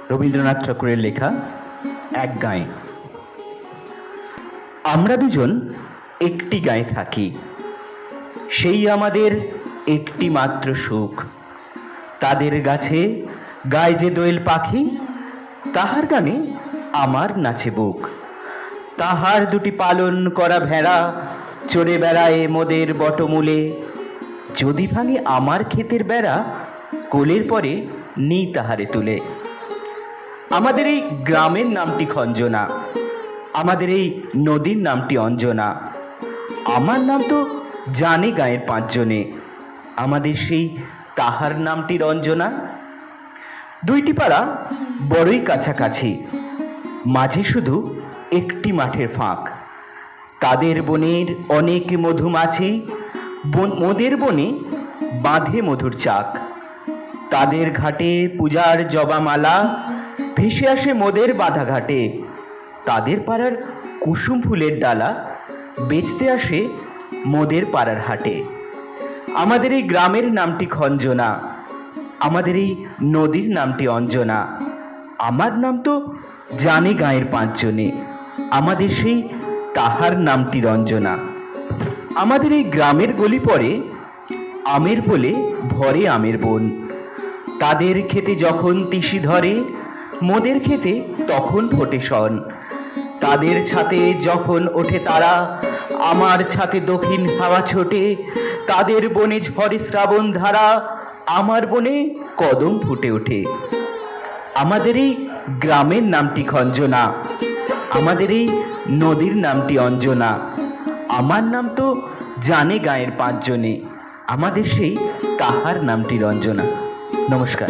রবীন্দ্রনাথ ঠাকুরের লেখা এক গাঁয়ে। আমরা দুজন একটি গাঁয়ে থাকি, সেই আমাদের একটি মাত্র সুখ। তাদের গাছে গায়ে যে দোয়েল পাখি, তাহার গানে আমার নাচে বুক। তাহার দুটি পালন করা ভেড়া চড়ে বেড়ায় মোদের বটমূলে। যদি ভাঙে আমার ক্ষেতের বেড়া, কোলের পরে নেই তাহারে তুলে। আমাদের এই গ্রামের নামটি খঞ্জনা, আমাদের এই নদীর নামটি অঞ্জনা। আমার নাম তো জানে গাঁয়ের পাঁচজনে, আমাদের সেই তাহার নামটি রঞ্জনা। দুইটি পাড়া বড়ই কাছাকাছি, মাঝে শুধু একটি মাঠের ফাঁক। তাদের বনের অনেক মধুমাছি, মোদের বনে বাঁধে মধুর চাক। তাদের ঘাটে পূজার জবামালা ভেসে আসে মোদের বাঁধা ঘাটে। তাদের পাড়ার কুসুম ফুলের ডালা বেচতে আসে মোদের পাড়ার হাটে। আমাদের এই গ্রামের নামটি খঞ্জনা, আমাদের এই নদীর নামটি অঞ্জনা। আমার নাম তো জানে গাঁয়ের পাঁচজনে, আমাদের সেই তাহার নামটি রঞ্জনা। আমাদের এই গ্রামের গলি পরে আমের বলে ভরে আমের বন। তাদের খেতে যখন তিসি ধরে, মোদের খেতে তখন ফোটে শন। তাদের ছাতে যখন ওঠে তারা, আমার ছাতে দক্ষিণ হাওয়া ছোটে। তাদের বনে ঝরে শ্রাবণ ধারা, আমার বনে কদম ফুটে ওঠে। আমাদের এই গ্রামের নামটি খঞ্জনা, আমাদের এই নদীর নামটি অঞ্জনা। আমার নাম তো জানে গাঁয়ের পাঁচজনে, আমাদের সেই তাহার নামটি রঞ্জনা। নমস্কার।